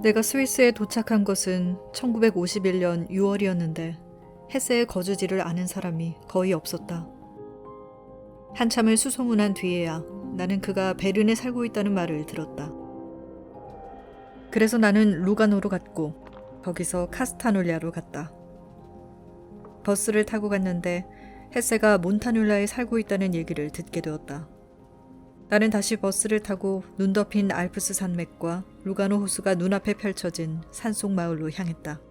내가 스위스에 도착한 것은 1951년 6월이었는데 헤세의 거주지를 아는 사람이 거의 없었다. 한참을 수소문한 뒤에야 나는 그가 베른에 살고 있다는 말을 들었다. 그래서 나는 루가노로 갔고 거기서 카스타놀리아로 갔다. 버스를 타고 갔는데 헤세가 몬타뉴라에 살고 있다는 얘기를 듣게 되었다. 나는 다시 버스를 타고 눈 덮인 알프스 산맥과 루가노 호수가 눈앞에 펼쳐진 산속 마을로 향했다.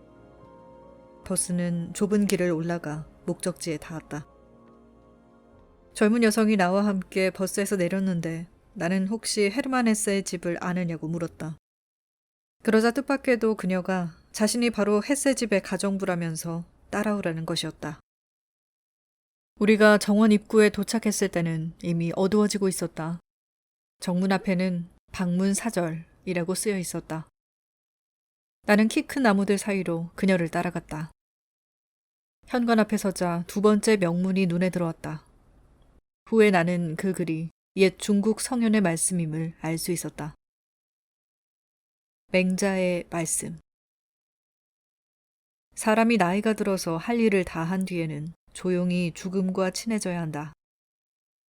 버스는 좁은 길을 올라가 목적지에 닿았다. 젊은 여성이 나와 함께 버스에서 내렸는데 나는 혹시 헤르만 헤세의 집을 아느냐고 물었다. 그러자 뜻밖에도 그녀가 자신이 바로 헤세 집의 가정부라면서 따라오라는 것이었다. 우리가 정원 입구에 도착했을 때는 이미 어두워지고 있었다. 정문 앞에는 방문 사절이라고 쓰여 있었다. 나는 키 큰 나무들 사이로 그녀를 따라갔다. 현관 앞에 서자 두 번째 명문이 눈에 들어왔다. 후에 나는 그 글이 옛 중국 성현의 말씀임을 알 수 있었다. 맹자의 말씀. 사람이 나이가 들어서 할 일을 다 한 뒤에는 조용히 죽음과 친해져야 한다.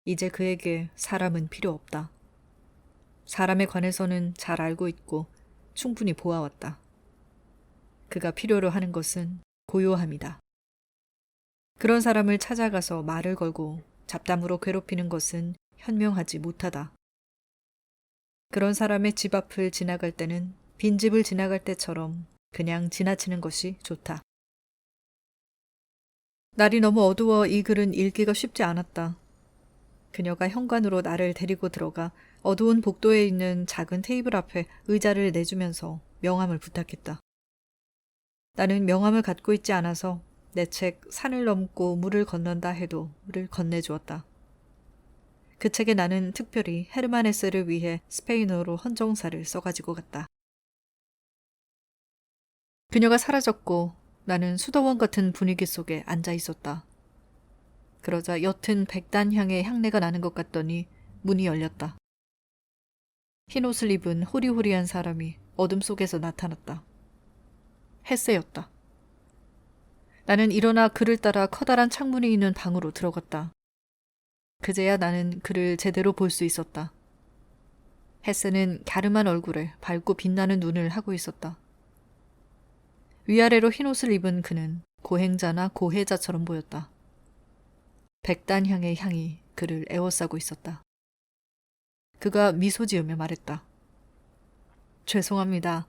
이제 그에게 사람은 필요 없다. 사람에 관해서는 잘 알고 있고 충분히 보아왔다. 그가 필요로 하는 것은 고요함이다. 그런 사람을 찾아가서 말을 걸고 잡담으로 괴롭히는 것은 현명하지 못하다. 그런 사람의 집 앞을 지나갈 때는 빈집을 지나갈 때처럼 그냥 지나치는 것이 좋다. 날이 너무 어두워 이 글은 읽기가 쉽지 않았다. 그녀가 현관으로 나를 데리고 들어가 어두운 복도에 있는 작은 테이블 앞에 의자를 내주면서 명함을 부탁했다. 나는 명함을 갖고 있지 않아서 내 책 산을 넘고 물을 건넌다 해도를 건네주었다. 그 책에 나는 특별히 헤르만 헤세를 위해 스페인어로 헌정사를 써가지고 갔다. 그녀가 사라졌고 나는 수도원 같은 분위기 속에 앉아 있었다. 그러자 옅은 백단향의 향내가 나는 것 같더니 문이 열렸다. 흰 옷을 입은 호리호리한 사람이 어둠 속에서 나타났다. 헤세였다. 나는 일어나 그를 따라 커다란 창문이 있는 방으로 들어갔다. 그제야 나는 그를 제대로 볼 수 있었다. 헤세는 갸름한 얼굴에 밝고 빛나는 눈을 하고 있었다. 위아래로 흰 옷을 입은 그는 고행자나 고해자처럼 보였다. 백단향의 향이 그를 에워싸고 있었다. 그가 미소 지으며 말했다. 죄송합니다.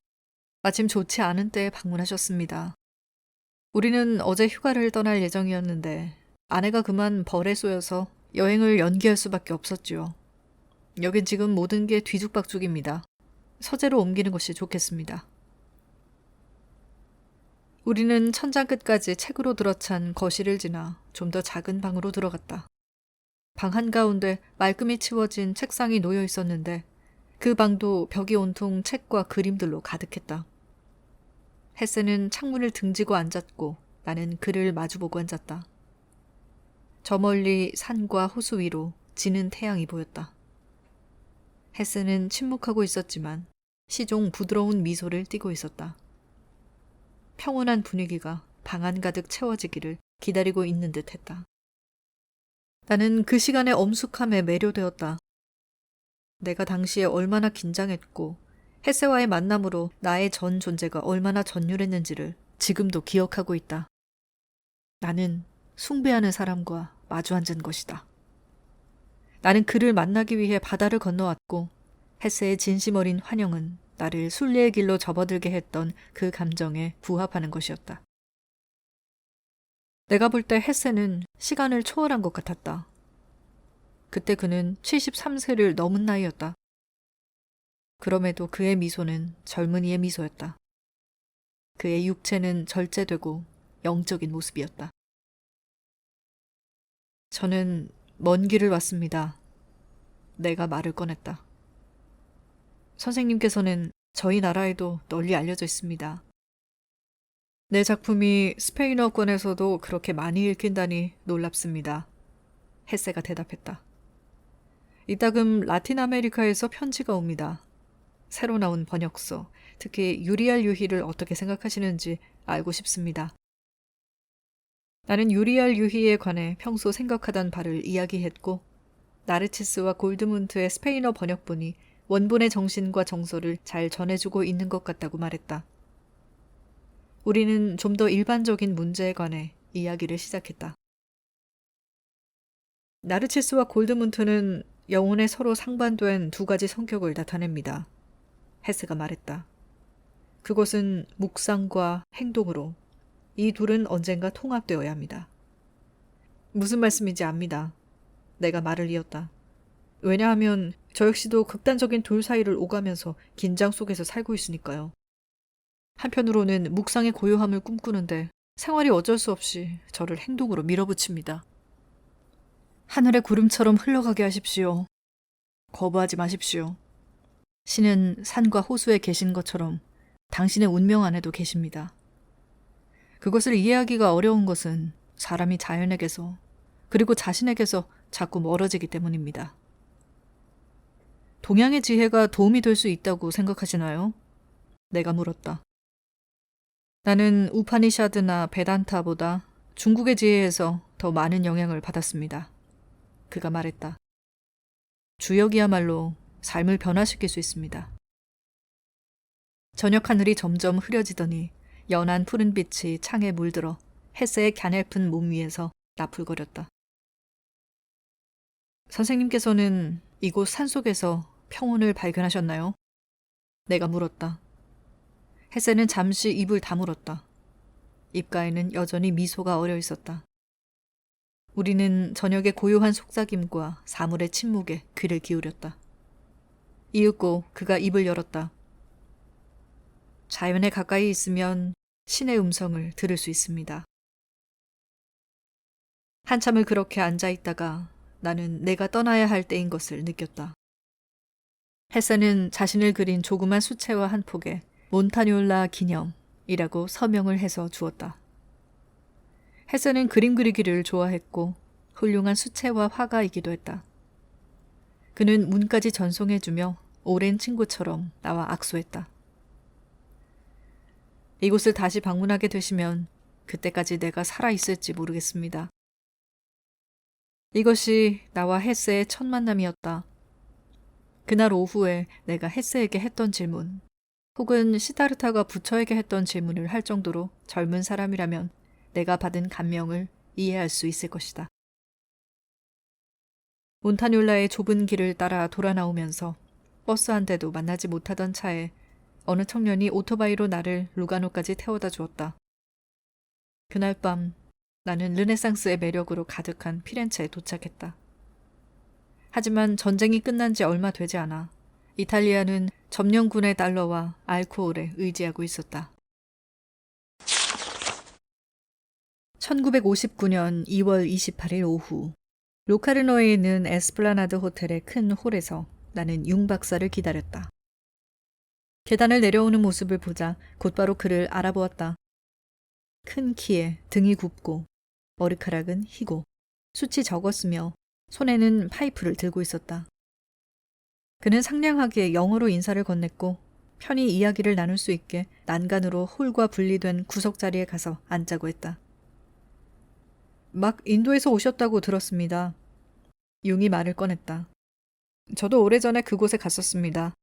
마침 좋지 않은 때에 방문하셨습니다. 우리는 어제 휴가를 떠날 예정이었는데 아내가 그만 벌에 쏘여서 여행을 연기할 수밖에 없었지요. 여긴 지금 모든 게 뒤죽박죽입니다. 서재로 옮기는 것이 좋겠습니다. 우리는 천장 끝까지 책으로 들어찬 거실을 지나 좀 더 작은 방으로 들어갔다. 방 한가운데 말끔히 치워진 책상이 놓여 있었는데 그 방도 벽이 온통 책과 그림들로 가득했다. 헤세는 창문을 등지고 앉았고 나는 그를 마주보고 앉았다. 저 멀리 산과 호수 위로 지는 태양이 보였다. 헤세는 침묵하고 있었지만 시종 부드러운 미소를 띠고 있었다. 평온한 분위기가 방 안가득 채워지기를 기다리고 있는 듯 했다. 나는 그 시간의 엄숙함에 매료되었다. 내가 당시에 얼마나 긴장했고 헤세와의 만남으로 나의 전 존재가 얼마나 전율했는지를 지금도 기억하고 있다. 나는 숭배하는 사람과 마주 앉은 것이다. 나는 그를 만나기 위해 바다를 건너왔고 헤세의 진심 어린 환영은 나를 순례의 길로 접어들게 했던 그 감정에 부합하는 것이었다. 내가 볼 때 헤세는 시간을 초월한 것 같았다. 그때 그는 73세를 넘은 나이였다. 그럼에도 그의 미소는 젊은이의 미소였다. 그의 육체는 절제되고 영적인 모습이었다. 저는 먼 길을 왔습니다. 내가 말을 꺼냈다. 선생님께서는 저희 나라에도 널리 알려져 있습니다. 내 작품이 스페인어권에서도 그렇게 많이 읽힌다니 놀랍습니다. 헤세가 대답했다. 이따금 라틴 아메리카에서 편지가 옵니다. 새로 나온 번역서, 특히 유리알 유희를 어떻게 생각하시는지 알고 싶습니다. 나는 유리알 유희에 관해 평소 생각하던 바를 이야기했고 나르치스와 골드문트의 스페인어 번역본이 원본의 정신과 정서를 잘 전해주고 있는 것 같다고 말했다. 우리는 좀 더 일반적인 문제에 관해 이야기를 시작했다. 나르치스와 골드문트는 영혼에 서로 상반된 두 가지 성격을 나타냅니다. 헤스가 말했다. 그것은 묵상과 행동으로 이 둘은 언젠가 통합되어야 합니다. 무슨 말씀인지 압니다. 내가 말을 이었다. 왜냐하면 저 역시도 극단적인 둘 사이를 오가면서 긴장 속에서 살고 있으니까요. 한편으로는 묵상의 고요함을 꿈꾸는데 생활이 어쩔 수 없이 저를 행동으로 밀어붙입니다. 하늘의 구름처럼 흘러가게 하십시오. 거부하지 마십시오. 신은 산과 호수에 계신 것처럼 당신의 운명 안에도 계십니다. 그것을 이해하기가 어려운 것은 사람이 자연에게서 그리고 자신에게서 자꾸 멀어지기 때문입니다. 동양의 지혜가 도움이 될 수 있다고 생각하시나요? 내가 물었다. 나는 우파니샤드나 베단타보다 중국의 지혜에서 더 많은 영향을 받았습니다. 그가 말했다. 주역이야말로 삶을 변화시킬 수 있습니다. 저녁 하늘이 점점 흐려지더니 연한 푸른 빛이 창에 물들어 햇새의 갸냘픈 몸 위에서 나풀거렸다. 선생님께서는 이곳 산속에서 평온을 발견하셨나요? 내가 물었다. 햇새는 잠시 입을 다물었다. 입가에는 여전히 미소가 어려 있었다. 우리는 저녁의 고요한 속삭임과 사물의 침묵에 귀를 기울였다. 이윽고 그가 입을 열었다. 자연에 가까이 있으면 신의 음성을 들을 수 있습니다. 한참을 그렇게 앉아 있다가 나는 내가 떠나야 할 때인 것을 느꼈다. 햇새는 자신을 그린 조그만 수채화 한 폭에 몬타뇰라 기념이라고 서명을 해서 주었다. 햇새는 그림 그리기를 좋아했고 훌륭한 수채화 화가이기도 했다. 그는 문까지 전송해주며 오랜 친구처럼 나와 악수했다. 이곳을 다시 방문하게 되시면 그때까지 내가 살아있을지 모르겠습니다. 이것이 나와 햇새의 첫 만남이었다. 그날 오후에 내가 햇새에게 했던 질문, 혹은 시다르타가 부처에게 했던 질문을 할 정도로 젊은 사람이라면 내가 받은 감명을 이해할 수 있을 것이다. 몬타뇰라의 좁은 길을 따라 돌아 나오면서 버스 한 대도 만나지 못하던 차에 어느 청년이 오토바이로 나를 루가노까지 태워다 주었다. 그날 밤 나는 르네상스의 매력으로 가득한 피렌체에 도착했다. 하지만 전쟁이 끝난 지 얼마 되지 않아 이탈리아는 점령군의 달러와 알코올에 의지하고 있었다. 1959년 2월 28일 오후 로카르노에 있는 에스플라나드 호텔의 큰 홀에서 나는 융 박사를 기다렸다. 계단을 내려오는 모습을 보자 곧바로 그를 알아보았다. 큰 키에 등이 굽고 머리카락은 희고 숱이 적었으며 손에는 파이프를 들고 있었다. 그는 상냥하게 영어로 인사를 건넸고 편히 이야기를 나눌 수 있게 난간으로 홀과 분리된 구석자리에 가서 앉자고 했다. 막 인도에서 오셨다고 들었습니다. 융이 말을 꺼냈다. 저도 오래전에 그곳에 갔었습니다.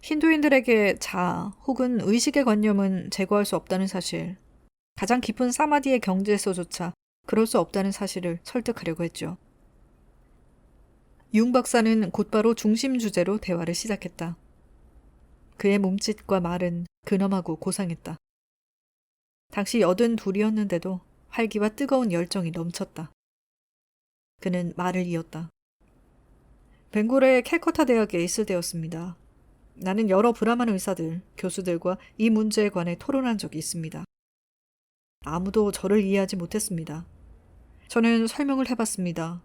힌두인들에게 자아 혹은 의식의 관념은 제거할 수 없다는 사실, 가장 깊은 사마디의 경지에서조차 그럴 수 없다는 사실을 설득하려고 했죠. 융 박사는 곧바로 중심 주제로 대화를 시작했다. 그의 몸짓과 말은 근엄하고 고상했다. 당시 82이었는데도 활기와 뜨거운 열정이 넘쳤다. 그는 말을 이었다. 벵골의 캘커타 대학에 있을 때였습니다. 나는 여러 브라만 의사들, 교수들과 이 문제에 관해 토론한 적이 있습니다. 아무도 저를 이해하지 못했습니다. 저는 설명을 해봤습니다.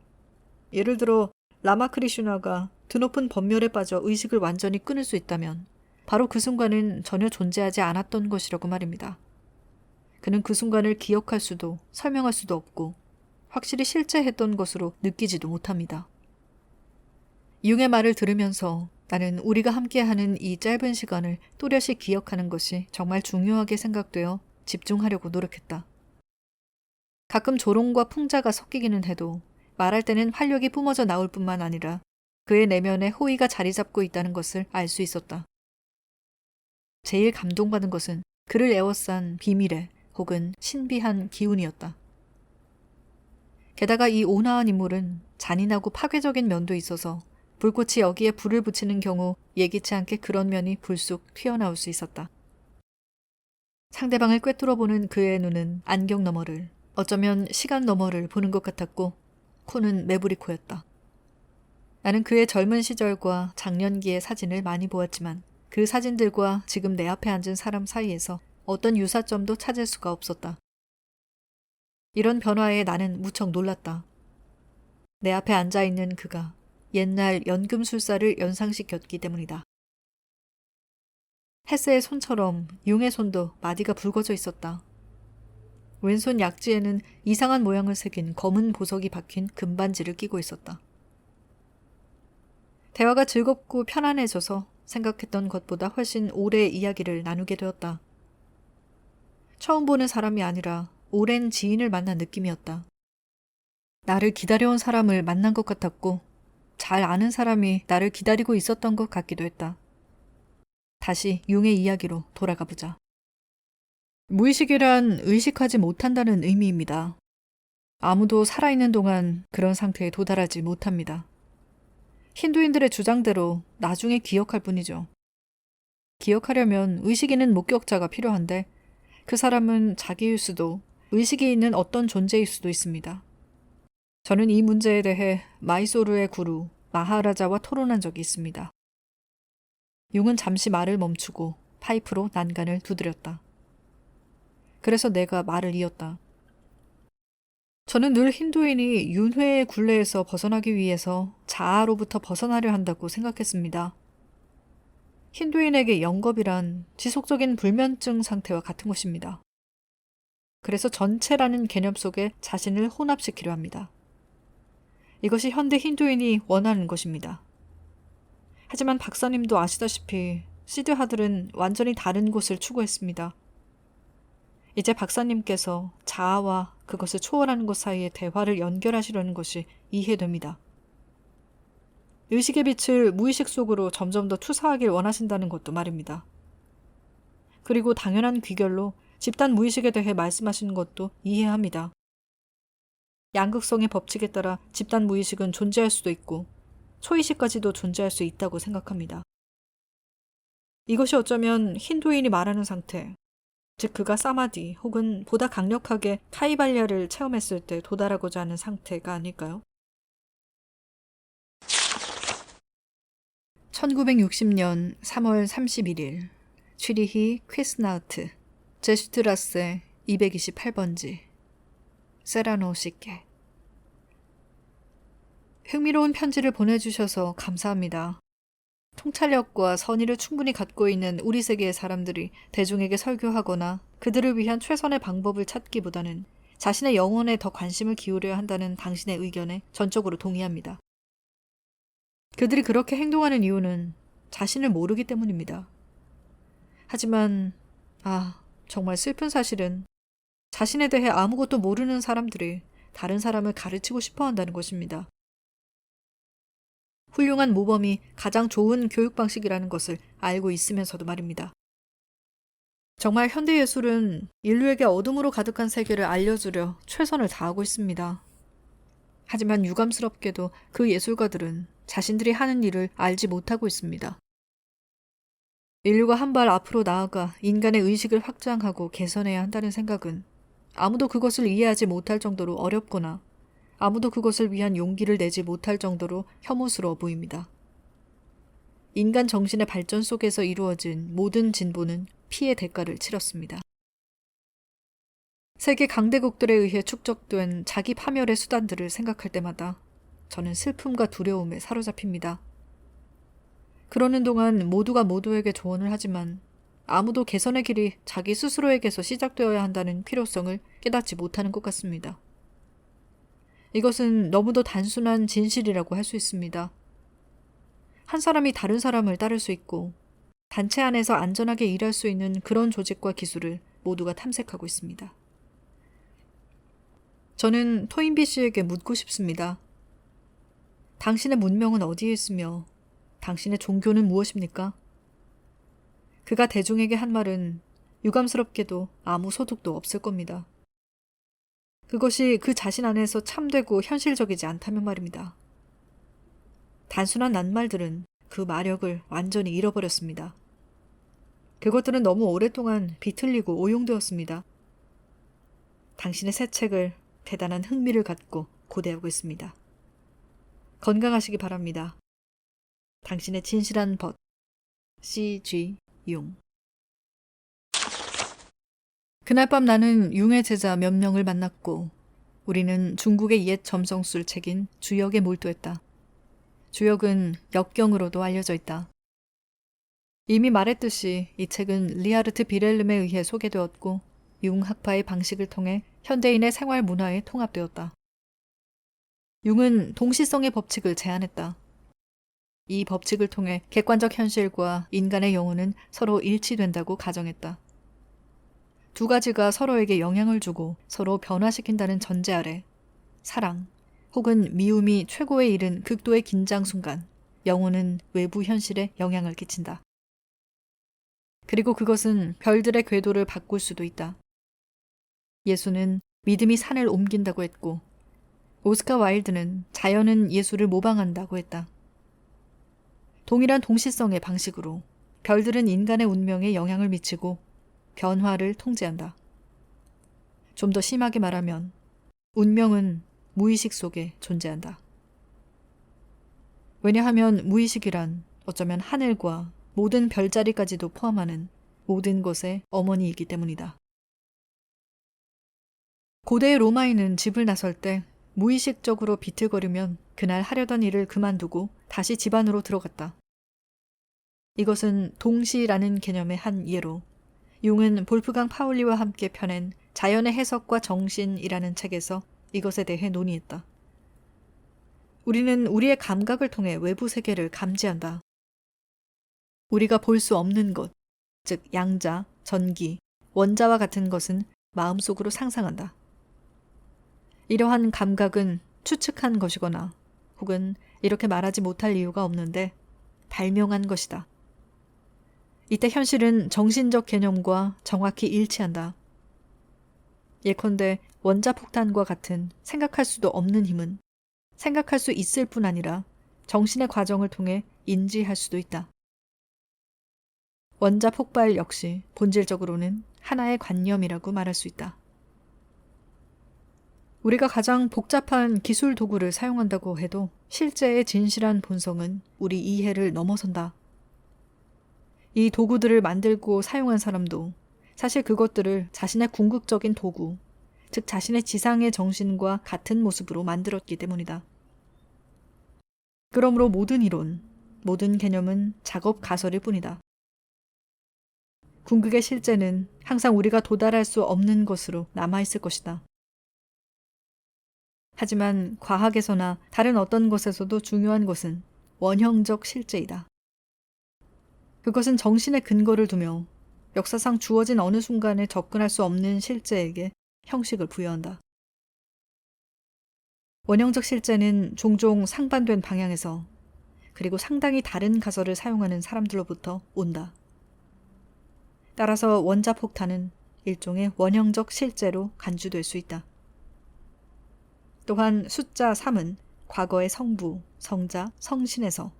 예를 들어 라마크리슈나가 드높은 법멸에 빠져 의식을 완전히 끊을 수 있다면 바로 그 순간은 전혀 존재하지 않았던 것이라고 말입니다. 그는 그 순간을 기억할 수도 설명할 수도 없고 확실히 실제했던 것으로 느끼지도 못합니다. 융의 말을 들으면서 나는 우리가 함께하는 이 짧은 시간을 또렷이 기억하는 것이 정말 중요하게 생각되어 집중하려고 노력했다. 가끔 조롱과 풍자가 섞이기는 해도 말할 때는 활력이 뿜어져 나올 뿐만 아니라 그의 내면에 호의가 자리 잡고 있다는 것을 알 수 있었다. 제일 감동받은 것은 그를 에워싼 비밀의 혹은 신비한 기운이었다. 게다가 이 온화한 인물은 잔인하고 파괴적인 면도 있어서 불꽃이 여기에 불을 붙이는 경우 예기치 않게 그런 면이 불쑥 튀어나올 수 있었다. 상대방을 꿰뚫어보는 그의 눈은 안경 너머를, 어쩌면 시간 너머를 보는 것 같았고 코는 매부리 코였다. 나는 그의 젊은 시절과 장년기의 사진을 많이 보았지만 그 사진들과 지금 내 앞에 앉은 사람 사이에서 어떤 유사점도 찾을 수가 없었다. 이런 변화에 나는 무척 놀랐다. 내 앞에 앉아있는 그가 옛날 연금술사를 연상시켰기 때문이다. 헤세의 손처럼 융의 손도 마디가 붉어져 있었다. 왼손 약지에는 이상한 모양을 새긴 검은 보석이 박힌 금반지를 끼고 있었다. 대화가 즐겁고 편안해져서 생각했던 것보다 훨씬 오래 이야기를 나누게 되었다. 처음 보는 사람이 아니라 오랜 지인을 만난 느낌이었다. 나를 기다려온 사람을 만난 것 같았고 잘 아는 사람이 나를 기다리고 있었던 것 같기도 했다. 다시 융의 이야기로 돌아가 보자. 무의식이란 의식하지 못한다는 의미입니다. 아무도 살아있는 동안 그런 상태에 도달하지 못합니다. 힌두인들의 주장대로 나중에 기억할 뿐이죠. 기억하려면 의식 있는 목격자가 필요한데 그 사람은 자기일 수도 의식이 있는 어떤 존재일 수도 있습니다. 저는 이 문제에 대해 마이소르의 구루 마하라자와 토론한 적이 있습니다. 융은 잠시 말을 멈추고 파이프로 난간을 두드렸다. 그래서 내가 말을 이었다. 저는 늘 힌두인이 윤회의 굴레에서 벗어나기 위해서 자아로부터 벗어나려 한다고 생각했습니다. 힌두인에게 영겁이란 지속적인 불면증 상태와 같은 것입니다. 그래서 전체라는 개념 속에 자신을 혼합시키려 합니다. 이것이 현대 힌두인이 원하는 것입니다. 하지만 박사님도 아시다시피 시드하들은 완전히 다른 곳을 추구했습니다. 이제 박사님께서 자아와 그것을 초월하는 것 사이의 대화를 연결하시려는 것이 이해됩니다. 의식의 빛을 무의식 속으로 점점 더 투사하길 원하신다는 것도 말입니다. 그리고 당연한 귀결로 집단 무의식에 대해 말씀하시는 것도 이해합니다. 양극성의 법칙에 따라 집단 무의식은 존재할 수도 있고 초의식까지도 존재할 수 있다고 생각합니다. 이것이 어쩌면 힌두인이 말하는 상태, 즉 그가 사마디 혹은 보다 강력하게 카이발랴를 체험했을 때 도달하고자 하는 상태가 아닐까요? 1960년 3월 31일 취리히 퀘스나우트 제슈트라세 228번지 세라노 씨께 흥미로운 편지를 보내주셔서 감사합니다. 통찰력과 선의를 충분히 갖고 있는 우리 세계의 사람들이 대중에게 설교하거나 그들을 위한 최선의 방법을 찾기보다는 자신의 영혼에 더 관심을 기울여야 한다는 당신의 의견에 전적으로 동의합니다. 그들이 그렇게 행동하는 이유는 자신을 모르기 때문입니다. 하지만 정말 슬픈 사실은 자신에 대해 아무것도 모르는 사람들이 다른 사람을 가르치고 싶어 한다는 것입니다. 훌륭한 모범이 가장 좋은 교육 방식이라는 것을 알고 있으면서도 말입니다. 정말 현대예술은 인류에게 어둠으로 가득한 세계를 알려주려 최선을 다하고 있습니다. 하지만 유감스럽게도 그 예술가들은 자신들이 하는 일을 알지 못하고 있습니다. 인류가 한 발 앞으로 나아가 인간의 의식을 확장하고 개선해야 한다는 생각은 아무도 그것을 이해하지 못할 정도로 어렵거나 아무도 그것을 위한 용기를 내지 못할 정도로 혐오스러워 보입니다. 인간 정신의 발전 속에서 이루어진 모든 진보는 피의 대가를 치렀습니다. 세계 강대국들에 의해 축적된 자기 파멸의 수단들을 생각할 때마다 저는 슬픔과 두려움에 사로잡힙니다. 그러는 동안 모두가 모두에게 조언을 하지만 아무도 개선의 길이 자기 스스로에게서 시작되어야 한다는 필요성을 깨닫지 못하는 것 같습니다. 이것은 너무도 단순한 진실이라고 할 수 있습니다. 한 사람이 다른 사람을 따를 수 있고 단체 안에서 안전하게 일할 수 있는 그런 조직과 기술을 모두가 탐색하고 있습니다. 저는 토인비 씨에게 묻고 싶습니다. 당신의 문명은 어디에 있으며 당신의 종교는 무엇입니까? 그가 대중에게 한 말은 유감스럽게도 아무 소득도 없을 겁니다. 그것이 그 자신 안에서 참되고 현실적이지 않다면 말입니다. 단순한 낱말들은 그 마력을 완전히 잃어버렸습니다. 그것들은 너무 오랫동안 비틀리고 오용되었습니다. 당신의 새 책을 대단한 흥미를 갖고 고대하고 있습니다. 건강하시기 바랍니다. 당신의 진실한 벗, C.G. 용. 그날 밤 나는 융의 제자 몇 명을 만났고 우리는 중국의 옛 점성술 책인 주역에 몰두했다. 주역은 역경으로도 알려져 있다. 이미 말했듯이 이 책은 리하르트 비렐름에 의해 소개되었고 융 학파의 방식을 통해 현대인의 생활 문화에 통합되었다. 융은 동시성의 법칙을 제안했다. 이 법칙을 통해 객관적 현실과 인간의 영혼은 서로 일치된다고 가정했다. 두 가지가 서로에게 영향을 주고 서로 변화시킨다는 전제 아래 사랑 혹은 미움이 최고에 이른 극도의 긴장 순간 영혼은 외부 현실에 영향을 끼친다. 그리고 그것은 별들의 궤도를 바꿀 수도 있다. 예수는 믿음이 산을 옮긴다고 했고 오스카 와일드는 자연은 예수를 모방한다고 했다. 동일한 동시성의 방식으로 별들은 인간의 운명에 영향을 미치고 변화를 통제한다. 좀 더 심하게 말하면 운명은 무의식 속에 존재한다. 왜냐하면 무의식이란 어쩌면 하늘과 모든 별자리까지도 포함하는 모든 것의 어머니이기 때문이다. 고대의 로마인은 집을 나설 때 무의식적으로 비틀거리면 그날 하려던 일을 그만두고 다시 집 안으로 들어갔다. 이것은 동시라는 개념의 한 예로 융은 볼프강 파울리와 함께 펴낸 자연의 해석과 정신이라는 책에서 이것에 대해 논의했다. 우리는 우리의 감각을 통해 외부 세계를 감지한다. 우리가 볼 수 없는 것, 즉 양자, 전기, 원자와 같은 것은 마음속으로 상상한다. 이러한 감각은 추측한 것이거나 혹은 이렇게 말하지 못할 이유가 없는데 발명한 것이다. 이때 현실은 정신적 개념과 정확히 일치한다. 예컨대 원자폭탄과 같은 생각할 수도 없는 힘은 생각할 수 있을 뿐 아니라 정신의 과정을 통해 인지할 수도 있다. 원자 폭발 역시 본질적으로는 하나의 관념이라고 말할 수 있다. 우리가 가장 복잡한 기술 도구를 사용한다고 해도 실제의 진실한 본성은 우리 이해를 넘어선다. 이 도구들을 만들고 사용한 사람도 사실 그것들을 자신의 궁극적인 도구, 즉 자신의 지상의 정신과 같은 모습으로 만들었기 때문이다. 그러므로 모든 이론, 모든 개념은 작업 가설일 뿐이다. 궁극의 실제는 항상 우리가 도달할 수 없는 것으로 남아있을 것이다. 하지만 과학에서나 다른 어떤 것에서도 중요한 것은 원형적 실제이다. 그것은 정신의 근거를 두며 역사상 주어진 어느 순간에 접근할 수 없는 실제에게 형식을 부여한다. 원형적 실제는 종종 상반된 방향에서 그리고 상당히 다른 가설을 사용하는 사람들로부터 온다. 따라서 원자폭탄은 일종의 원형적 실제로 간주될 수 있다. 또한 숫자 3은 과거의 성부, 성자, 성신에서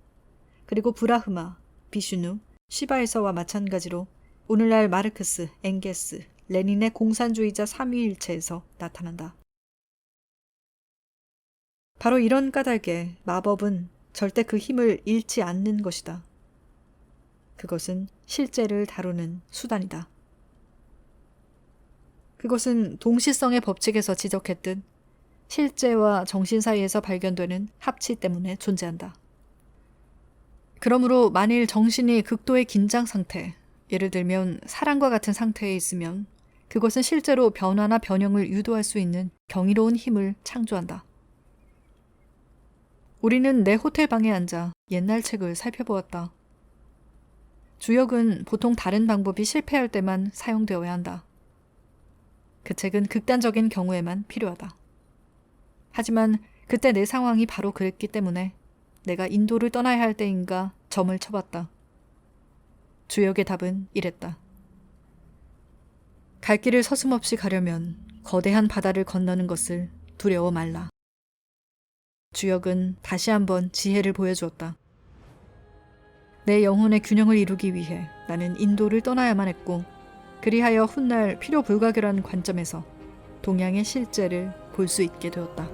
그리고 브라흐마, 비슈누, 시바에서와 마찬가지로 오늘날 마르크스, 엥게스, 레닌의 공산주의자 삼위일체에서 나타난다. 바로 이런 까닭에 마법은 절대 그 힘을 잃지 않는 것이다. 그것은 실제를 다루는 수단이다. 그것은 동시성의 법칙에서 지적했듯 실제와 정신 사이에서 발견되는 합치 때문에 존재한다. 그러므로 만일 정신이 극도의 긴장 상태, 예를 들면 사랑과 같은 상태에 있으면 그것은 실제로 변화나 변형을 유도할 수 있는 경이로운 힘을 창조한다. 우리는 내 호텔 방에 앉아 옛날 책을 살펴보았다. 주역은 보통 다른 방법이 실패할 때만 사용되어야 한다. 그 책은 극단적인 경우에만 필요하다. 하지만 그때 내 상황이 바로 그랬기 때문에 내가 인도를 떠나야 할 때인가 점을 쳐봤다. 주역의 답은 이랬다. 갈 길을 서슴없이 가려면 거대한 바다를 건너는 것을 두려워 말라. 주역은 다시 한번 지혜를 보여주었다. 내 영혼의 균형을 이루기 위해 나는 인도를 떠나야만 했고, 그리하여 훗날 필요 불가결한 관점에서 동양의 실제를 볼 수 있게 되었다.